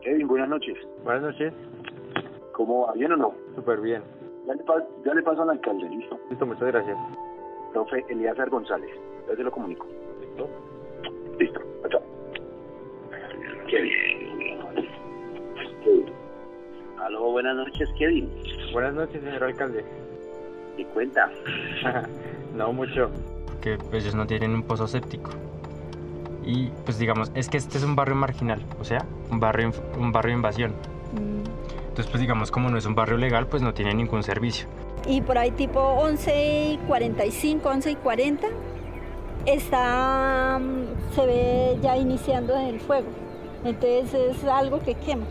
Kevin, buenas noches. Buenas noches. ¿Cómo va? ¿Bien o no? Súper bien. Ya le paso al alcalde, ¿listo? Listo, muchas gracias. Profe Elías González. Ya se lo comunico. ¿Listo? Listo. Chao. Qué bien. Aló, buenas noches, Kevin. Buenas noches, señor alcalde. ¿Qué cuenta? No mucho. Que pues, ellos no tienen un pozo séptico. Y pues digamos, es que este es un barrio marginal, o sea, un barrio de invasión. Entonces pues digamos, como no es un barrio legal, pues no tiene ningún servicio. Y por ahí tipo 11:45, 11:40 se ve ya iniciando el fuego. Entonces es algo que quema.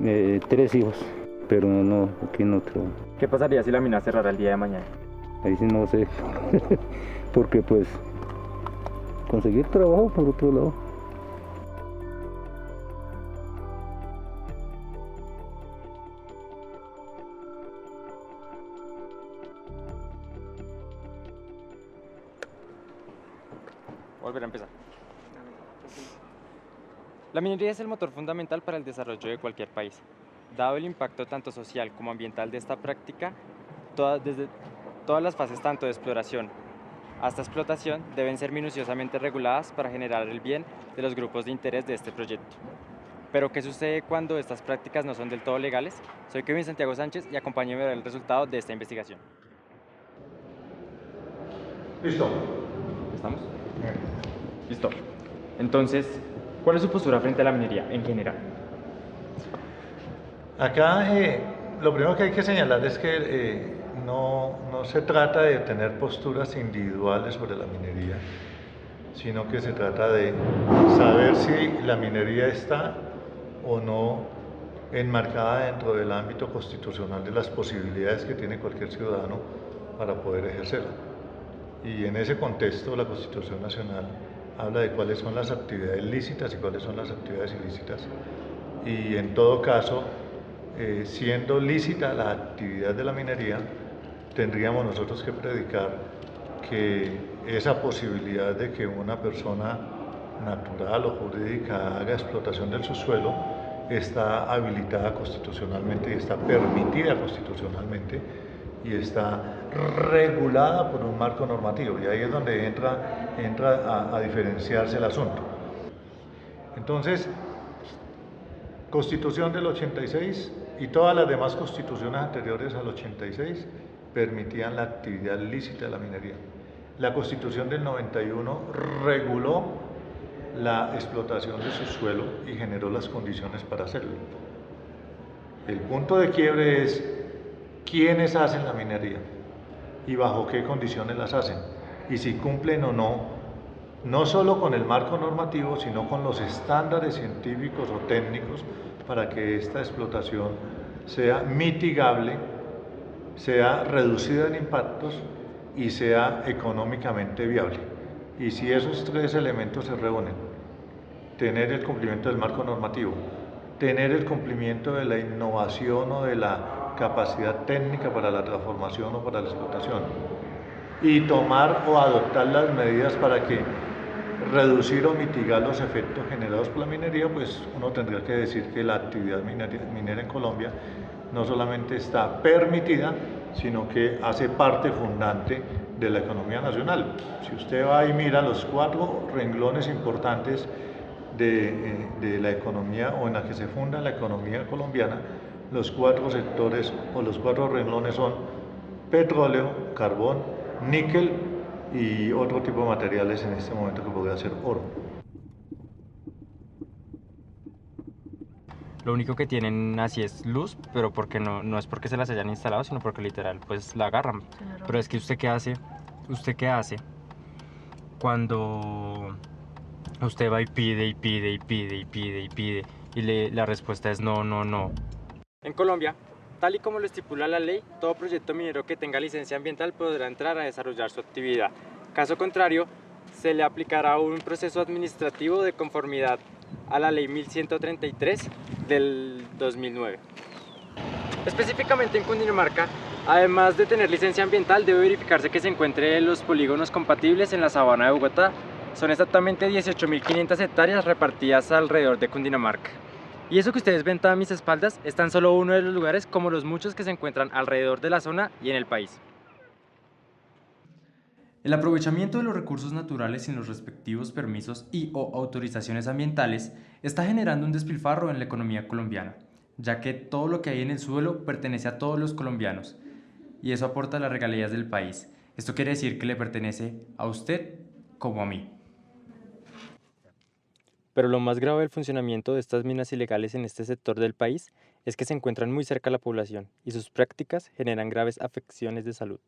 3 hijos, pero no, aquí no otro. ¿Qué pasaría si la mina cerrara el día de mañana? Ahí sí no sé, porque pues conseguir trabajo por otro lado. Volver a empezar. La minería es el motor fundamental para el desarrollo de cualquier país. Dado el impacto tanto social como ambiental de esta práctica, desde todas las fases tanto de exploración hasta explotación deben ser minuciosamente reguladas para generar el bien de los grupos de interés de este proyecto. Pero ¿qué sucede cuando estas prácticas no son del todo legales? Soy Kevin Santiago Sánchez y acompáñenme a ver el resultado de esta investigación. Listo. ¿Estamos? Listo. Entonces, ¿cuál es su postura frente a la minería en general? Acá lo primero que hay que señalar es que no se trata de tener posturas individuales sobre la minería, sino que se trata de saber si la minería está o no enmarcada dentro del ámbito constitucional de las posibilidades que tiene cualquier ciudadano para poder ejercerla. Y en ese contexto la Constitución Nacional habla de cuáles son las actividades lícitas y cuáles son las actividades ilícitas. Y en todo caso, siendo lícita la actividad de la minería, tendríamos nosotros que predicar que esa posibilidad de que una persona natural o jurídica haga explotación del subsuelo está habilitada constitucionalmente y está permitida constitucionalmente y está regulada por un marco normativo, y ahí es donde entra a diferenciarse el asunto. Entonces, Constitución del 86 y todas las demás constituciones anteriores al 86 permitían la actividad lícita de la minería. La Constitución del 91 reguló la explotación de subsuelo y generó las condiciones para hacerlo. El punto de quiebre es quiénes hacen la minería y bajo qué condiciones las hacen, y si cumplen o no, no solo con el marco normativo, sino con los estándares científicos o técnicos para que esta explotación sea mitigable, sea reducida en impactos y sea económicamente viable. Y si esos 3 elementos se reúnen, tener el cumplimiento del marco normativo, tener el cumplimiento de la innovación o de la capacidad técnica para la transformación o para la explotación, y tomar o adoptar las medidas para que reducir o mitigar los efectos generados por la minería, pues uno tendría que decir que la actividad minera en Colombia no solamente está permitida, sino que hace parte fundante de la economía nacional. Si usted va y mira los 4 renglones importantes de la economía o en la que se funda la economía colombiana, los 4 sectores o los 4 renglones son petróleo, carbón, níquel y otro tipo de materiales en este momento que podría ser oro. Lo único que tienen así es luz, pero porque no es porque se las hayan instalado, sino porque literal pues la agarran. Pero es que ¿usted qué hace cuando usted va y pide y la respuesta es no? En Colombia, tal y como lo estipula la ley, todo proyecto minero que tenga licencia ambiental podrá entrar a desarrollar su actividad. Caso contrario, se le aplicará un proceso administrativo de conformidad a la ley 1133 del 2009. Específicamente en Cundinamarca, además de tener licencia ambiental, debe verificarse que se encuentren los polígonos compatibles en la sabana de Bogotá. Son exactamente 18.500 hectáreas repartidas alrededor de Cundinamarca. Y eso que ustedes ven a mis espaldas es tan solo uno de los lugares como los muchos que se encuentran alrededor de la zona y en el país. El aprovechamiento de los recursos naturales sin los respectivos permisos y o autorizaciones ambientales está generando un despilfarro en la economía colombiana, ya que todo lo que hay en el suelo pertenece a todos los colombianos y eso aporta a las regalías del país. Esto quiere decir que le pertenece a usted como a mí. Pero lo más grave del funcionamiento de estas minas ilegales en este sector del país es que se encuentran muy cerca a la población y sus prácticas generan graves afecciones de salud.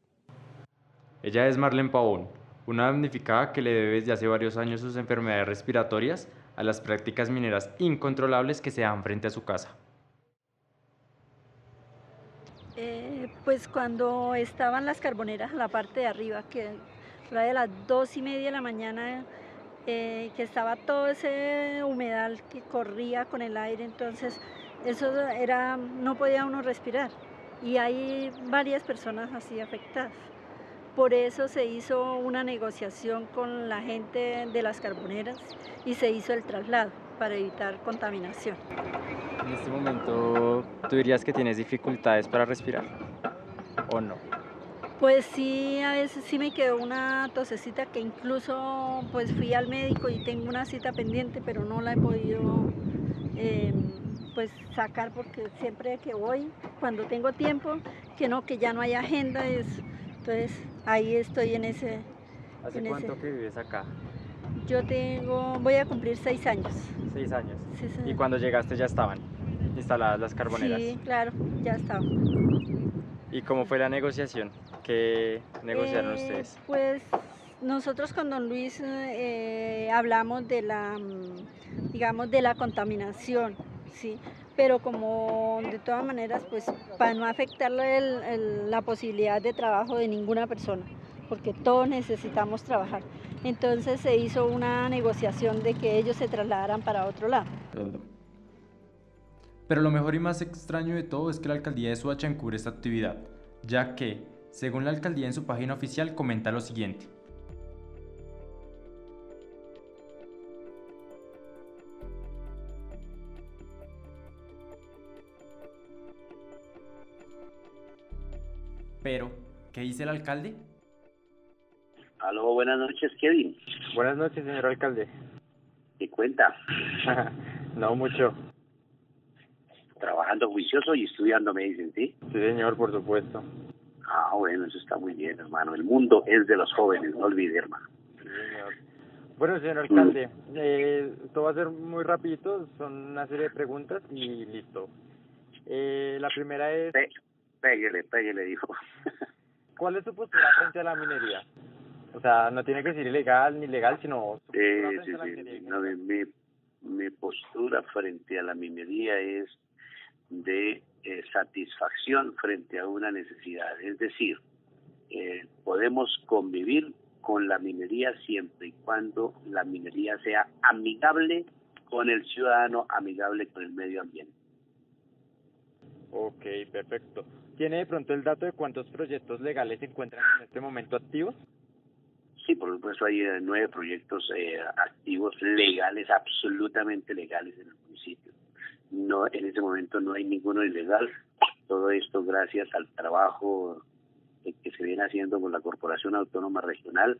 Ella es Marlene Pavón, una damnificada que le debe desde hace varios años sus enfermedades respiratorias a las prácticas mineras incontrolables que se dan frente a su casa. Pues cuando estaban las carboneras en la parte de arriba, que era de las 2:30 de la mañana, que estaba todo ese humedal que corría con el aire, entonces eso era, no podía uno respirar y hay varias personas así afectadas. Por eso se hizo una negociación con la gente de las carboneras y se hizo el traslado para evitar contaminación. En este momento, ¿tú dirías que tienes dificultades para respirar o no? Pues sí, a veces sí me quedó una tosecita que incluso pues fui al médico y tengo una cita pendiente, pero no la he podido pues sacar porque siempre que voy, cuando tengo tiempo, que ya no hay agenda, entonces ahí estoy en ese. ¿Hace cuánto que vives acá? Voy a cumplir 6 años. 6 años. Sí, sí. ¿Y cuando llegaste ya estaban instaladas las carboneras? Sí, claro, ya estaba. ¿Y cómo fue la negociación? ¿Qué negociaron ustedes? Pues nosotros con don Luis hablamos de digamos, de la contaminación, ¿sí? Pero como de todas maneras, pues para no afectarle la posibilidad de trabajo de ninguna persona, porque todos necesitamos trabajar. Entonces se hizo una negociación de que ellos se trasladaran para otro lado. Pero lo mejor y más extraño de todo es que la alcaldía de Soacha encubre esta actividad, ya que, según la alcaldía en su página oficial, comenta lo siguiente. Pero, ¿qué dice el alcalde? Aló, buenas noches, Kevin. Buenas noches, señor alcalde. ¿Qué cuenta? No mucho. Trabajando juicioso y estudiando, me dicen, ¿sí? Sí, señor, por supuesto. Ah, bueno, eso está muy bien, hermano. El mundo es de los jóvenes, no olvide, hermano. Sí, señor. Bueno, señor alcalde, esto va a ser muy rapidito, son una serie de preguntas y listo. La primera es... Péguele, dijo. ¿Cuál es su postura frente a la minería? O sea, no tiene que ser ilegal ni legal, sino... Sí. No, mi postura frente a la minería es de satisfacción frente a una necesidad. Es decir, podemos convivir con la minería siempre y cuando la minería sea amigable con el ciudadano, amigable con el medio ambiente. Ok, perfecto. ¿Tiene de pronto el dato de cuántos proyectos legales se encuentran en este momento activos? Sí, por supuesto, hay 9 proyectos activos legales, absolutamente legales en el municipio. No, en este momento no hay ninguno ilegal. Todo esto gracias al trabajo que se viene haciendo con la Corporación Autónoma Regional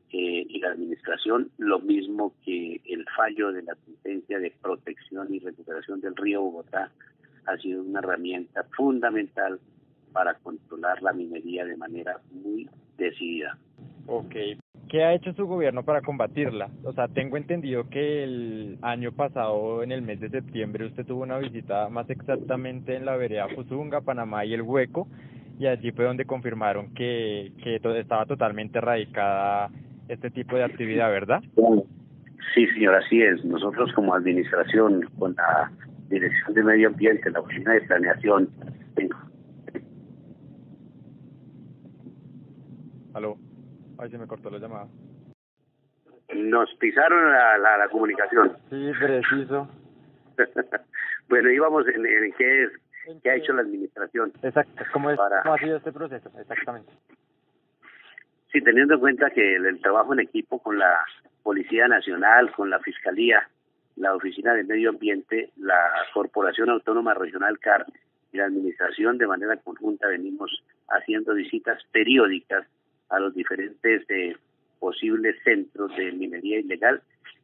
y la Administración, lo mismo que el fallo de la sentencia de protección y recuperación del río Bogotá ha sido una herramienta fundamental para controlar la minería de manera muy decidida. Ok. ¿Qué ha hecho su gobierno para combatirla? O sea, tengo entendido que el año pasado, en el mes de septiembre, usted tuvo una visita más exactamente en la vereda Fusunga, Panamá y El Hueco, y allí fue donde confirmaron que estaba totalmente erradicada este tipo de actividad, ¿verdad? Sí, señor, así es. Nosotros como administración, con la Dirección de Medio Ambiente, la Oficina de Planeación... ¿Aló? Ay, se me cortó la llamada. Nos pisaron la comunicación. Sí, preciso. Bueno, íbamos en qué ha hecho la administración. Exacto, ¿cómo ha sido este proceso? Exactamente. Sí, teniendo en cuenta que el trabajo en equipo con la Policía Nacional, con la Fiscalía, la Oficina de Medio Ambiente, la Corporación Autónoma Regional CAR y la Administración de manera conjunta venimos haciendo visitas periódicas a los diferentes posibles centros de minería ilegal,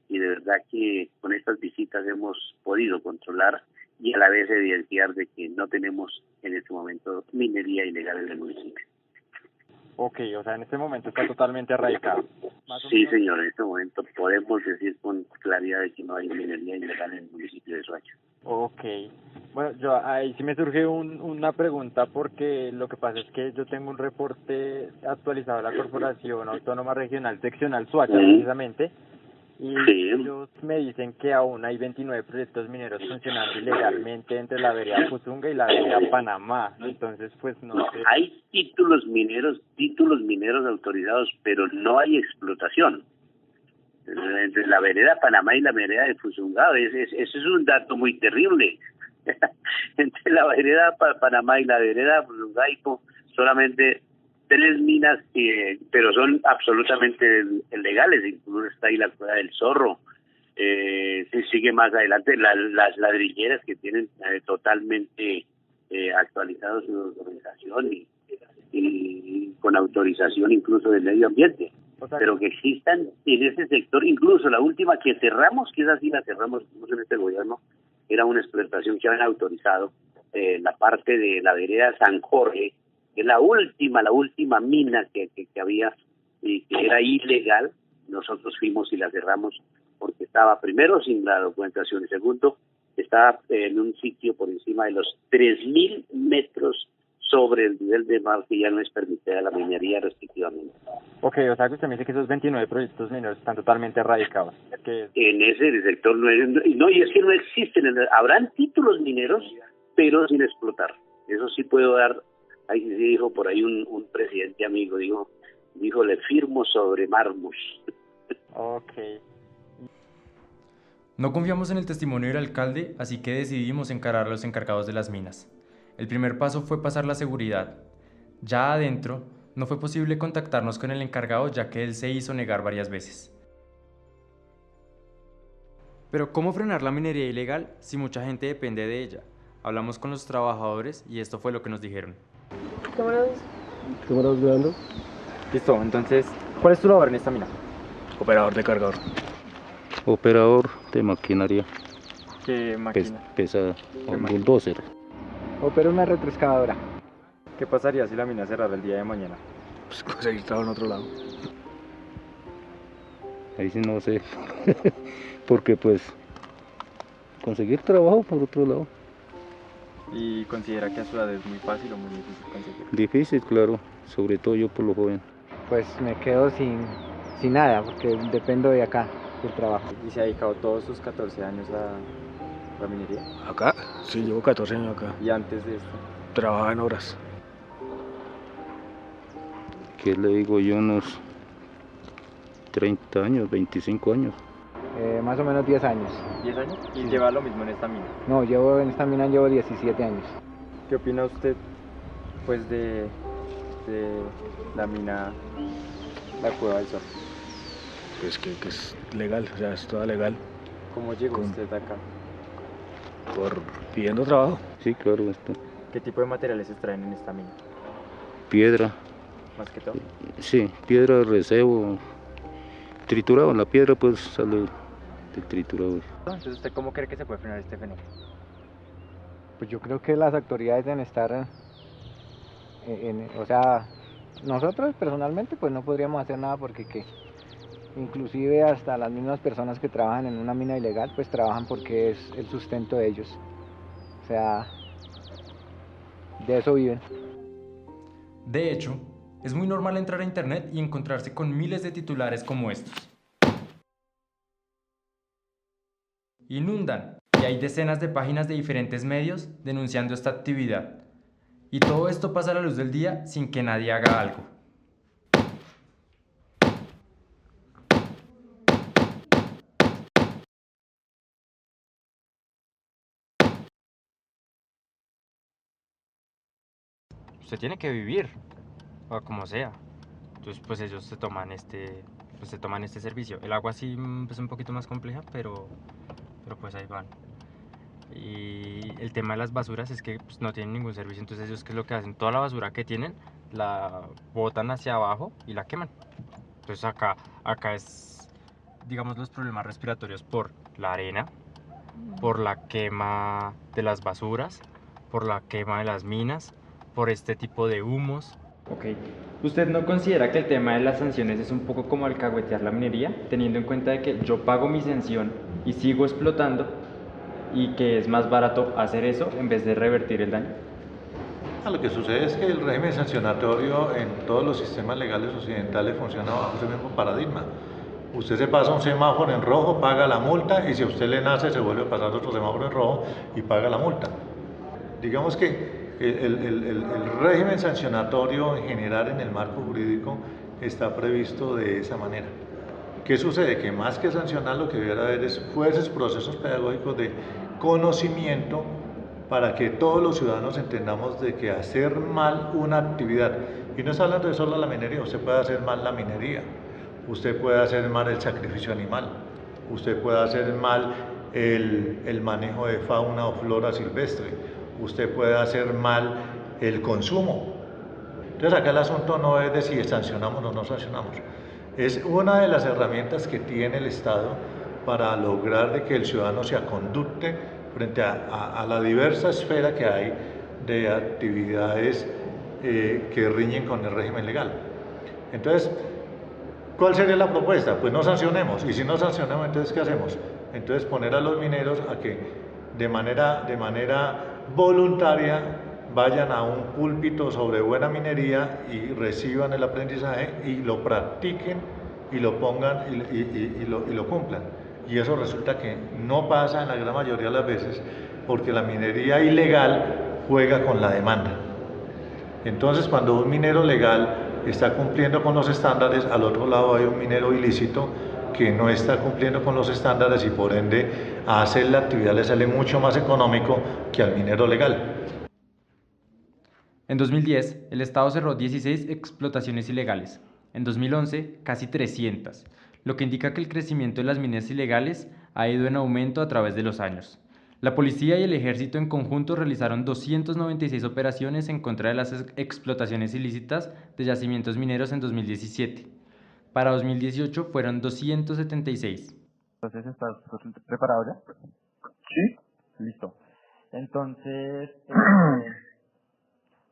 y de verdad que con estas visitas hemos podido controlar y a la vez evidenciar de que no tenemos en este momento minería ilegal en el municipio. Ok, o sea, en este momento está totalmente erradicado. Sí, señor, en este momento podemos decir con claridad de que no hay minería ilegal en el municipio de Soacha. Ok, bueno, yo ahí sí me surge una pregunta, porque lo que pasa es que yo tengo un reporte actualizado de la Corporación Autónoma Regional Seccional Soacha, precisamente, y ellos me dicen que aún hay 29 proyectos mineros funcionando ilegalmente entre la vereda Fusunga y la vereda Panamá. Entonces, pues no sé. Hay títulos mineros autorizados, pero no hay explotación. Entre la vereda Panamá y la vereda de Fusunga, ese es un dato muy terrible. Entre la vereda Panamá y la vereda Fusunga hay solamente 3 minas, pero son absolutamente legales. Incluso está ahí la Cueva del Zorro. Se sigue más adelante las ladrilleras que tienen totalmente actualizados su documentación y con autorización incluso del medio ambiente. Pero que existan en ese sector, incluso la última que cerramos, que esa sí la cerramos en este gobierno, era una explotación que habían autorizado, la parte de la vereda San Jorge, que es la última mina que había y que era ilegal. Nosotros fuimos y la cerramos porque estaba, primero, sin la documentación, y segundo, estaba en un sitio por encima de los 3.000 metros sobre el nivel de mar, que ya no es permitida la minería respectivamente. Ok, o sea que usted me dice que esos 29 proyectos mineros están totalmente erradicados. En ese sector y es que no existen, habrán títulos mineros, pero sin explotar. Eso sí puedo dar. Ahí sí dijo por ahí un presidente amigo, dijo, le firmo sobre mármol. Ok. No confiamos en el testimonio del alcalde, así que decidimos encarar a los encargados de las minas. El primer paso fue pasar la seguridad. Ya adentro, no fue posible contactarnos con el encargado, ya que él se hizo negar varias veces. Pero ¿cómo frenar la minería ilegal si mucha gente depende de ella? Hablamos con los trabajadores y esto fue lo que nos dijeron. ¿Cámaras grabando? Listo, entonces, ¿cuál es tu labor en esta mina? Operador de cargador. Operador de maquinaria ¿Qué máquina? pesada, un bulldozer. Opero una retroexcavadora. ¿Qué pasaría si la mina cerrara el día de mañana? Pues conseguir trabajo en otro lado. Ahí sí no sé, porque pues conseguir trabajo por otro lado. ¿Y considera que a su edad es muy fácil o muy difícil conseguir? Difícil, claro, sobre todo yo por lo joven. Pues me quedo sin nada, porque dependo de acá, del trabajo. ¿Y se ha dedicado todos sus 14 años a la minería? ¿Acá? Sí, llevo 14 años acá. ¿Y antes de esto? Trabajaba en obras. ¿Qué le digo yo? Unos 30 años, 25 años. Más o menos 10 años. ¿10 años? ¿Y lleva lo mismo en esta mina? No, en esta mina llevo 17 años. ¿Qué opina usted, pues, de la mina, la Cueva del Zorro? Pues que es legal, o sea, es toda legal. ¿Cómo llegó usted acá? Pidiendo trabajo. Sí, claro, esto. ¿Qué tipo de materiales se extraen en esta mina? Piedra. ¿Más que todo? Sí, piedra, recebo, triturado. La piedra pues sale del triturado. Entonces, ¿usted cómo cree que se puede frenar este fenómeno? Pues yo creo que las autoridades deben estar, o sea, nosotros personalmente pues no podríamos hacer nada porque inclusive hasta las mismas personas que trabajan en una mina ilegal pues trabajan porque es el sustento de ellos. O sea, de eso viven. De hecho, es muy normal entrar a internet y encontrarse con miles de titulares como estos. Inundan, y hay decenas de páginas de diferentes medios denunciando esta actividad. Y todo esto pasa a la luz del día sin que nadie haga algo. Usted tiene que vivir, o como sea. Entonces pues ellos se toman este servicio. El agua sí es un poquito más compleja, pero pero pues ahí van. Y el tema de las basuras es que pues, no tienen ningún servicio, entonces ellos qué es lo que hacen, toda la basura que tienen la botan hacia abajo y la queman. Entonces acá es, digamos, los problemas respiratorios por la arena, por la quema de las basuras, por la quema de las minas, por este tipo de humos. Ok. ¿Usted no considera que el tema de las sanciones es un poco como alcahuetear la minería, teniendo en cuenta de que yo pago mi sanción y sigo explotando y que es más barato hacer eso en vez de revertir el daño? Lo que sucede es que el régimen sancionatorio en todos los sistemas legales occidentales funciona bajo ese mismo paradigma. Usted se pasa un semáforo en rojo, paga la multa, y si a usted le nace se vuelve a pasar otro semáforo en rojo y paga la multa. Digamos que el régimen sancionatorio en general en el marco jurídico está previsto de esa manera. ¿Qué sucede? Que más que sancionar, lo que debería haber es fuertes procesos pedagógicos de conocimiento para que todos los ciudadanos entendamos de que hacer mal una actividad, y no está hablando de solo la minería, usted puede hacer mal la minería, usted puede hacer mal el sacrificio animal, usted puede hacer mal el manejo de fauna o flora silvestre, usted puede hacer mal el consumo. Entonces acá el asunto no es de si sancionamos o no sancionamos, es una de las herramientas que tiene el Estado para lograr de que el ciudadano se aconducte frente a la diversa esfera que hay de actividades que riñen con el régimen legal. Entonces, ¿cuál sería la propuesta? Pues no sancionemos, y si no sancionamos, entonces ¿qué hacemos? Entonces poner a los mineros a que de manera voluntaria vayan a un púlpito sobre buena minería y reciban el aprendizaje y lo practiquen y lo pongan y lo cumplan. Y eso resulta que no pasa en la gran mayoría de las veces porque la minería ilegal juega con la demanda. Entonces, cuando un minero legal está cumpliendo con los estándares, al otro lado hay un minero ilícito que no está cumpliendo con los estándares y por ende a hacer la actividad le sale mucho más económico que al minero legal. En 2010, el Estado cerró 16 explotaciones ilegales. En 2011, casi 300, lo que indica que el crecimiento de las minas ilegales ha ido en aumento a través de los años. La policía y el ejército en conjunto realizaron 296 operaciones en contra de las explotaciones ilícitas de yacimientos mineros en 2017. Para 2018 fueron 276. Entonces, ¿estás preparado ya? Sí. Listo. Entonces,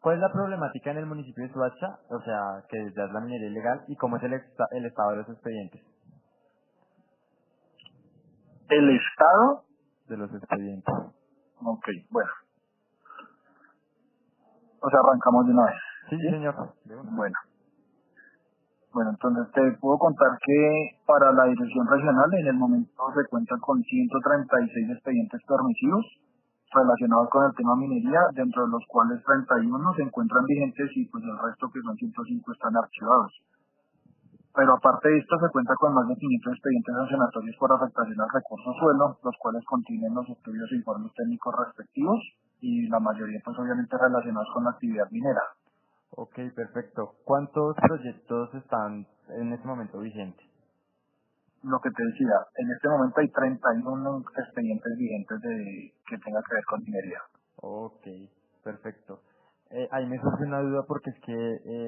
¿cuál es la problemática en el municipio de Soacha? O sea, que ya es la minería ilegal, y cómo es el estado de los expedientes. ¿El estado? De los expedientes. Ok, bueno. O sea, arrancamos de una vez. Sí, señor. Bueno, entonces te puedo contar que para la dirección regional en el momento se cuentan con 136 expedientes permisivos relacionados con el tema minería, dentro de los cuales 31 se encuentran vigentes y pues el resto, que son 105, están archivados. Pero aparte de esto se cuenta con más de 500 expedientes sancionatorios por afectación al recurso suelo, los cuales contienen los estudios e informes técnicos respectivos y la mayoría pues obviamente relacionados con la actividad minera. Ok, perfecto. ¿Cuántos proyectos están en este momento vigentes? Lo que te decía, en este momento hay 31 expedientes vigentes que tengan que ver con minería. Ok, perfecto. Ahí me surge una duda porque es que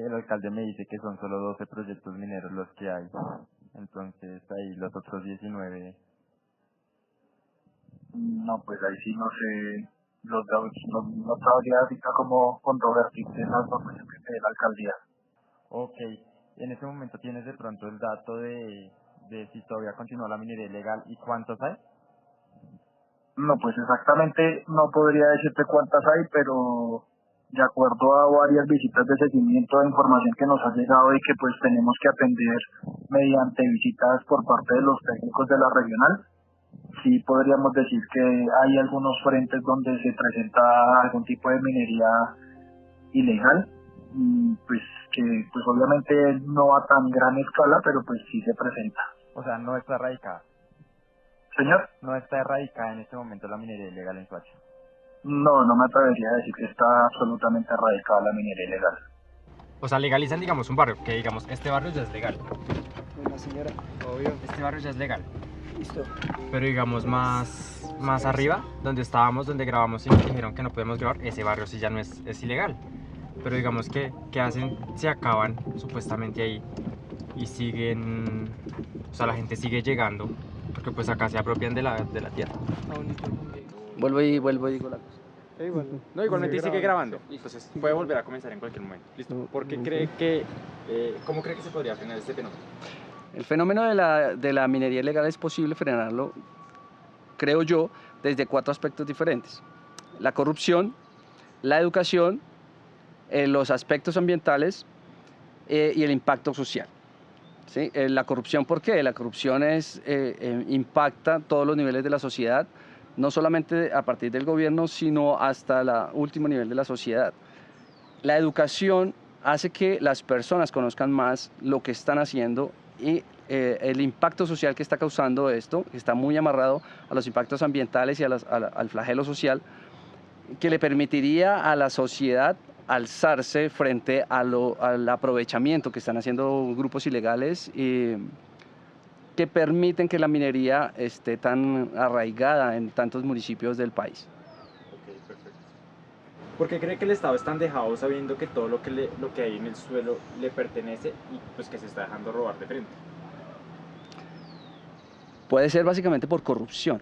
el alcalde me dice que son solo 12 proyectos mineros los que hay. Entonces ahí los otros 19... No, pues ahí sí no sé, no sabría ahorita cómo controvertirse las informaciones que te dé la alcaldía. Ok, en este momento tienes de pronto el dato de si todavía continúa la minería ilegal y cuántos hay. No, pues exactamente no podría decirte cuántas hay, pero de acuerdo a varias visitas de seguimiento de información que nos ha llegado y que pues tenemos que atender mediante visitas por parte de los técnicos de la regional, sí podríamos decir que hay algunos frentes donde se presenta algún tipo de minería ilegal, pues que pues obviamente no a tan gran escala, pero pues sí se presenta. O sea, no está erradicada. Señor. No está erradicada en este momento la minería ilegal en Soacha. No, no me atrevería a decir que está absolutamente erradicada la minería ilegal. O sea, legalizan, digamos, un barrio, que digamos, este barrio ya es legal. Bueno, señora. Obvio. Este barrio ya es legal. Listo. Pero digamos más arriba, donde estábamos, donde grabamos y nos dijeron que no podemos grabar, ese barrio sí ya no es ilegal. Pero digamos que hacen, se acaban supuestamente ahí y siguen, o sea, la gente sigue llegando, porque pues acá se apropian de la tierra. Vuelvo y digo la cosa. No, igualmente sigue grabando, entonces puede volver a comenzar en cualquier momento. Listo. ¿Por qué cree que, cómo cree que se podría frenar este fenómeno? El fenómeno de la minería ilegal es posible frenarlo, creo yo, desde 4 aspectos diferentes. La corrupción, la educación, los aspectos ambientales y el impacto social. ¿Sí? La corrupción, ¿por qué? La corrupción impacta todos los niveles de la sociedad, no solamente a partir del gobierno, sino hasta el último nivel de la sociedad. La educación hace que las personas conozcan más lo que están haciendo y el impacto social que está causando esto, que está muy amarrado a los impactos ambientales y al flagelo social, que le permitiría a la sociedad alzarse frente al aprovechamiento que están haciendo grupos ilegales que permiten que la minería esté tan arraigada en tantos municipios del país. Ok, perfecto. ¿Por qué cree que el Estado es tan dejado sabiendo que todo lo que hay en el suelo le pertenece y pues que se está dejando robar de frente? Puede ser básicamente por corrupción.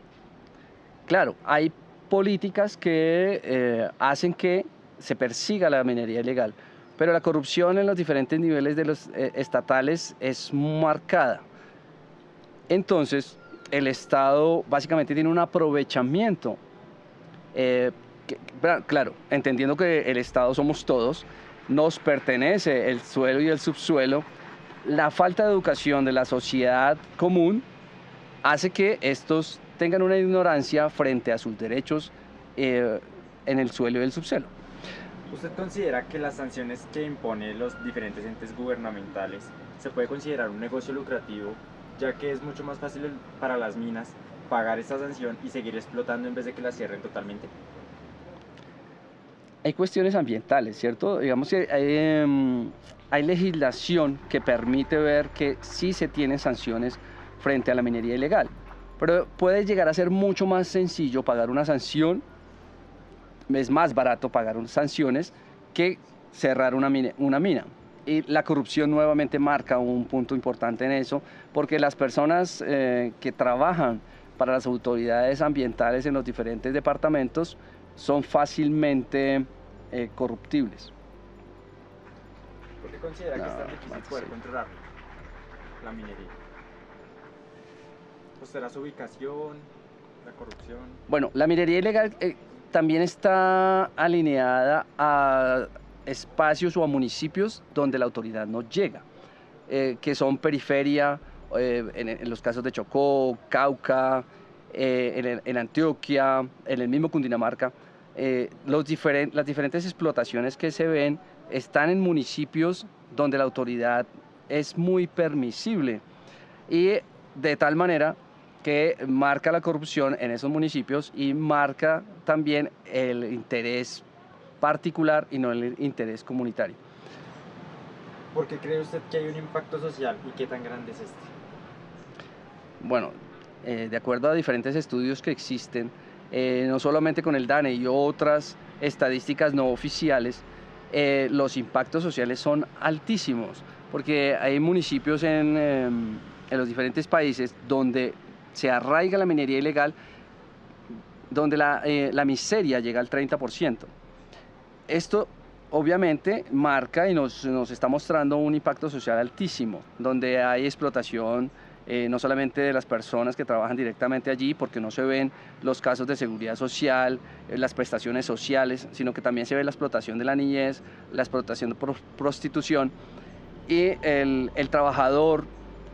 Claro, hay políticas que hacen que se persiga la minería ilegal, pero la corrupción en los diferentes niveles de los estatales es marcada. Entonces, el Estado básicamente tiene un aprovechamiento, claro, entendiendo que el Estado somos todos, nos pertenece el suelo y el subsuelo, la falta de educación de la sociedad común hace que estos tengan una ignorancia frente a sus derechos en el suelo y el subsuelo. ¿Usted considera que las sanciones que imponen los diferentes entes gubernamentales se puede considerar un negocio lucrativo, ya que es mucho más fácil para las minas pagar esta sanción y seguir explotando en vez de que la cierren totalmente? Hay cuestiones ambientales, ¿cierto? Digamos que hay legislación que permite ver que sí se tienen sanciones frente a la minería ilegal, pero puede llegar a ser mucho más sencillo pagar una sanción, es más barato pagar unas sanciones que cerrar una mina. Y la corrupción nuevamente marca un punto importante en eso, porque las personas que trabajan para las autoridades ambientales en los diferentes departamentos son fácilmente corruptibles. ¿Por qué considera que es tan difícil poder controlar la minería? ¿Pues será su ubicación, la corrupción? Bueno, la minería ilegal también está alineada a espacios o a municipios donde la autoridad no llega, que son periferia, en los casos de Chocó, Cauca, en Antioquia, en el mismo Cundinamarca. Las diferentes explotaciones que se ven están en municipios donde la autoridad es muy permisible y de tal manera que marca la corrupción en esos municipios y marca también el interés particular y no el interés comunitario. ¿Por qué cree usted que hay un impacto social y qué tan grande es este? Bueno, de acuerdo a diferentes estudios que existen, no solamente con el DANE y otras estadísticas no oficiales, los impactos sociales son altísimos, porque hay municipios en los diferentes países donde se arraiga la minería ilegal, donde la miseria llega al 30%. Esto obviamente marca y nos está mostrando un impacto social altísimo, donde hay explotación no solamente de las personas que trabajan directamente allí, porque no se ven los casos de seguridad social, las prestaciones sociales, sino que también se ve la explotación de la niñez, la explotación por prostitución, y el trabajador,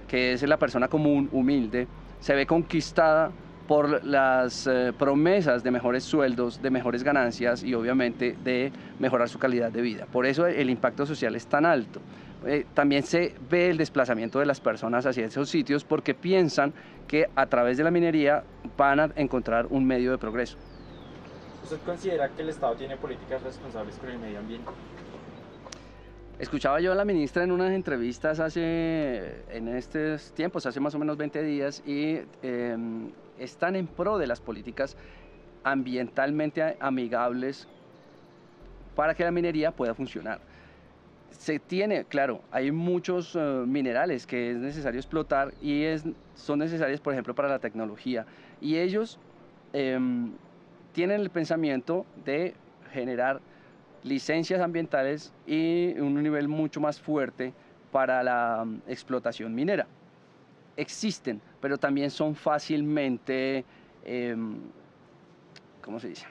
que es la persona común, humilde, se ve conquistada por las promesas de mejores sueldos, de mejores ganancias y obviamente de mejorar su calidad de vida. Por eso el impacto social es tan alto. También se ve el desplazamiento de las personas hacia esos sitios porque piensan que a través de la minería van a encontrar un medio de progreso. ¿Usted considera que el Estado tiene políticas responsables con el medio ambiente? Escuchaba yo a la ministra en unas entrevistas en estos tiempos, hace más o menos 20 días, y están en pro de las políticas ambientalmente amigables para que la minería pueda funcionar. Se tiene, claro, hay muchos minerales que es necesario explotar y son necesarios, por ejemplo, para la tecnología. Y ellos tienen el pensamiento de generar licencias ambientales y un nivel mucho más fuerte para la explotación minera. Existen, pero también son fácilmente, ¿cómo se dice?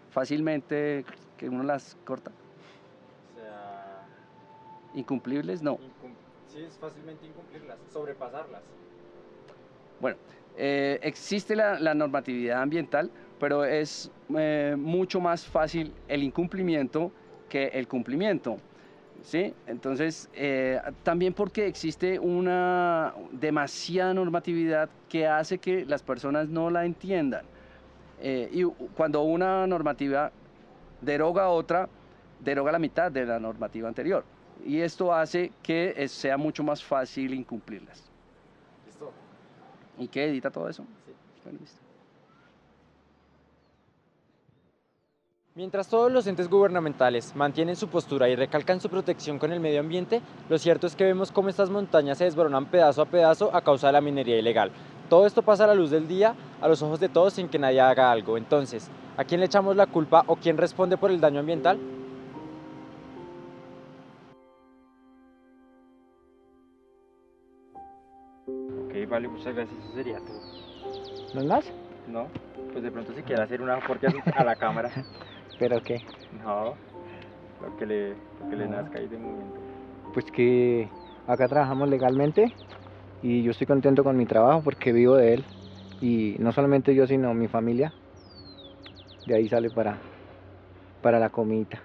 Fácilmente que uno las corta. O sea, ¿Incumplibles? No. Sí, es fácilmente incumplirlas, sobrepasarlas. Bueno, existe la normatividad ambiental, pero es mucho más fácil el incumplimiento que el cumplimiento, ¿sí? Entonces, también porque existe una demasiada normatividad que hace que las personas no la entiendan. Y cuando una normativa deroga otra, deroga la mitad de la normativa anterior. Y esto hace que sea mucho más fácil incumplirlas. ¿Listo? ¿Y qué edita todo eso? Sí. Bueno, listo. Mientras todos los entes gubernamentales mantienen su postura y recalcan su protección con el medio ambiente, lo cierto es que vemos cómo estas montañas se desboronan pedazo a pedazo a causa de la minería ilegal. Todo esto pasa a la luz del día, a los ojos de todos, sin que nadie haga algo. Entonces, ¿a quién le echamos la culpa o quién responde por el daño ambiental? Ok, vale, muchas gracias, eso sería todo. ¿No es más? No, pues de pronto si quiere hacer un aporte a la cámara. ¿Pero qué? No, lo que le nazca ahí de momento. Pues que acá trabajamos legalmente y yo estoy contento con mi trabajo porque vivo de él. Y no solamente yo, sino mi familia. De ahí sale para la comidita.